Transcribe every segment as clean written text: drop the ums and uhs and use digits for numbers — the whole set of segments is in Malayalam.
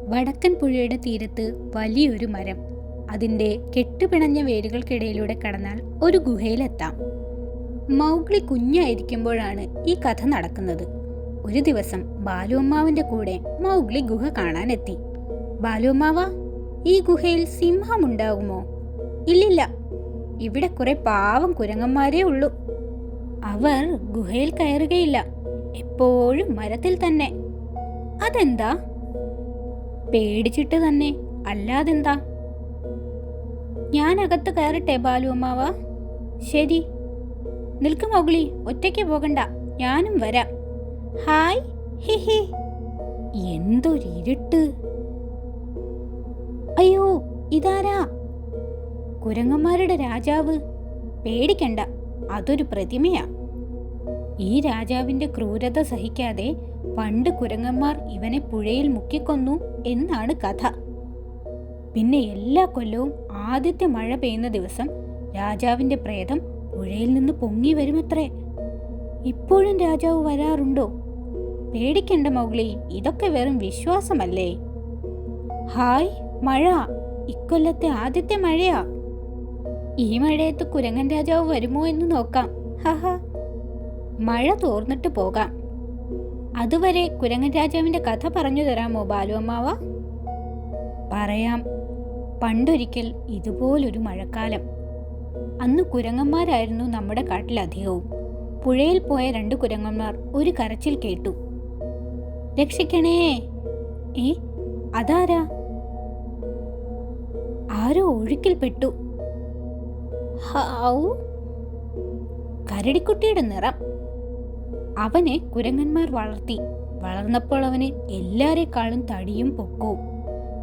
വടക്കൻ പുഴയുടെ തീരത്ത് വലിയൊരു മരം. അതിൻ്റെ കെട്ടുപിണഞ്ഞ വേരുകൾക്കിടയിലൂടെ കടന്നാൽ ഒരു ഗുഹയിലെത്താം. മൗഗ്ലി കുഞ്ഞായിരിക്കുമ്പോഴാണ് ഈ കഥ നടക്കുന്നത്. ഒരു ദിവസം ബാലുഅമ്മാവിൻ്റെ കൂടെ മൗഗ്ലി ഗുഹ കാണാനെത്തി. ബാലുഅമ്മാവ, ഈ ഗുഹയിൽ സിംഹമുണ്ടാകുമോ? ഇല്ലില്ല, ഇവിടെ കുറെ പാവം കുരങ്ങന്മാരേ ഉള്ളൂ. അവർ ഗുഹയിൽ കയറുകയില്ല, എപ്പോഴും മരത്തിൽ തന്നെ. അതെന്താ? പേടിച്ചിട്ട് തന്നെ, അല്ലാതെന്താ? ഞാൻ അകത്ത് കയറട്ടെ ബാലുഅമ്മാവ? ശരി, നിൽക്ക് മൗഗ്ലി, ഒറ്റയ്ക്ക് പോകണ്ട, ഞാനും വരാം. ഹായ്, ഹിഹി. എന്തൊരിരുട്ട്! അയ്യോ, ഇതാരാ? കുരങ്ങന്മാരുടെ രാജാവ്. പേടിക്കണ്ട, അതൊരു പ്രതിമയാ. ഈ രാജാവിന്റെ ക്രൂരത സഹിക്കാതെ പണ്ട് കുരങ്ങന്മാർ ഇവനെ പുഴയിൽ മുക്കിക്കൊന്നു എന്നാണ് കഥ. പിന്നെ എല്ലാ കൊല്ലവും ആദ്യത്തെ മഴ പെയ്യുന്ന ദിവസം രാജാവിന്റെ പ്രേതം പുഴയിൽ നിന്ന് പൊങ്ങി വരുമത്രേ. ഇപ്പോഴും രാജാവ് വരാറുണ്ടോ? പേടിക്കണ്ട മൗഗ്ലി, ഇതൊക്കെ വെറും വിശ്വാസമല്ലേ. ഹായ്, മഴ! ഇക്കൊല്ലത്തെ ആദ്യത്തെ മഴയാ. ഈ മഴയത്ത് കുരങ്ങൻ രാജാവ് വരുമോ എന്ന് നോക്കാം. ഹഹ. മഴ തോർന്നിട്ട് പോകാം. അതുവരെ കുരങ്ങൻ രാജാവിന്റെ കഥ പറഞ്ഞു തരാമോ ബാലുഅമ്മാവ? പറയാം. പണ്ടൊരിക്കൽ ഇതുപോലൊരു മഴക്കാലം. അന്ന് കുരങ്ങന്മാരായിരുന്നു നമ്മുടെ കാട്ടിലധികവും. പുഴയിൽ പോയ 2 കുരങ്ങന്മാർ ഒരു കരച്ചിൽ കേട്ടു. രക്ഷിക്കണേ! അതാരാ? ആരോ ഒഴുക്കിൽപ്പെട്ടു. ഹാവൂ! കരടിക്കുട്ടിയുടെ നിറം. അവനെ കുരങ്ങന്മാർ വളർത്തി. വളർന്നപ്പോൾ അവന് എല്ലാരെക്കാളും തടിയും പൊക്കവും.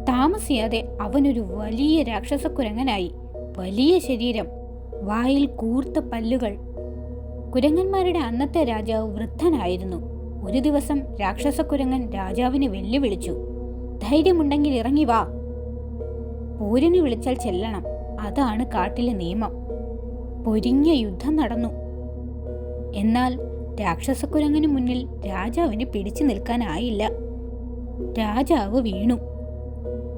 താമസിയാതെ അവനൊരു വലിയ രാക്ഷസ കുരങ്ങനായി. വലിയ ശരീരം, വായിൽ കൂർത്ത പല്ലുകൾ. കുരങ്ങന്മാരുടെ അന്നത്തെ രാജാവ് വൃദ്ധനായിരുന്നു. ഒരു ദിവസം രാക്ഷസ കുരങ്ങൻ രാജാവിനെ വെല്ലുവിളിച്ചു. ധൈര്യമുണ്ടെങ്കിൽ ഇറങ്ങി വാ. പോരിന് വിളിച്ചാൽ ചെല്ലണം, അതാണ് കാട്ടിലെ നിയമം. പൊരിഞ്ഞ യുദ്ധം നടന്നു. എന്നാൽ രാക്ഷസക്കുരങ്ങന് മുന്നിൽ രാജാവിന് പിടിച്ചു നിൽക്കാനായില്ല. രാജാവ് വീണു.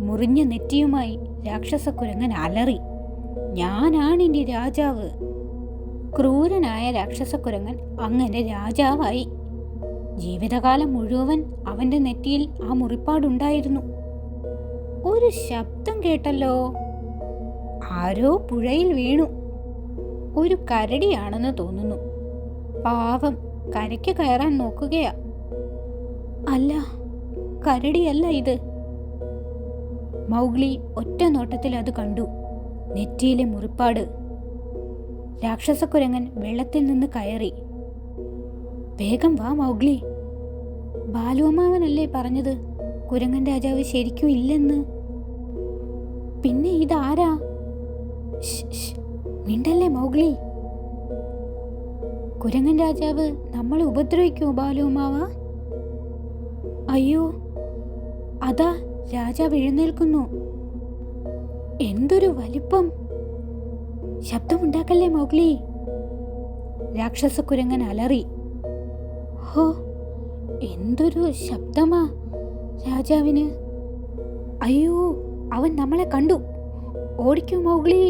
മുറിഞ്ഞ നെറ്റിയുമായി രാക്ഷസക്കുരങ്ങൻ അലറി, ഞാനാണിന്റെ രാജാവ്. ക്രൂരനായ രാക്ഷസക്കുരങ്ങൻ അങ്ങനെ രാജാവായി. ജീവിതകാലം മുഴുവൻ അവന്റെ നെറ്റിയിൽ ആ മുറിപ്പാടുണ്ടായിരുന്നു. ഒരു ശബ്ദം കേട്ടല്ലോ. ആരോ പുഴയിൽ വീണു. ഒരു കരടിയാണെന്ന് തോന്നുന്നു. പാവം, കരയ്ക്ക് കയറാൻ നോക്കുകയാ. അല്ല, കരടിയല്ല ഇത്. മൗഗ്ലി ഒറ്റ നോട്ടത്തിൽ അത് കണ്ടു. നെറ്റിയിലെ മുറിപ്പാട്. രാക്ഷസക്കുരങ്ങൻ വെള്ളത്തിൽ നിന്ന് കയറി. വേഗം വാ മൗഗ്ലി. ബാലുഅമ്മാവനല്ലേ പറഞ്ഞത് കുരങ്ങൻ രാജാവ് ശരിക്കും ഇല്ലെന്ന്? പിന്നെ ഇതാരാ? മിണ്ടല്ലേ മൗഗ്ലി. കുരങ്ങൻ രാജാവ് നമ്മളെ ഉപദ്രവിക്കോ ബാലുഅമ്മാവ? അയ്യോ, അതാ രാജാവ് എഴുന്നേൽക്കുന്നു. എന്തൊരു വലിപ്പം! ശബ്ദമുണ്ടാക്കല്ലേ മൗഗ്ലി. രാക്ഷസക്കുരങ്ങൻ അലറി. ഹോ, എന്തൊരു ശബ്ദമാ രാജാവിന്! അയ്യോ, അവൻ നമ്മളെ കണ്ടു. ഓടിക്കൂ മൗഗ്ലി.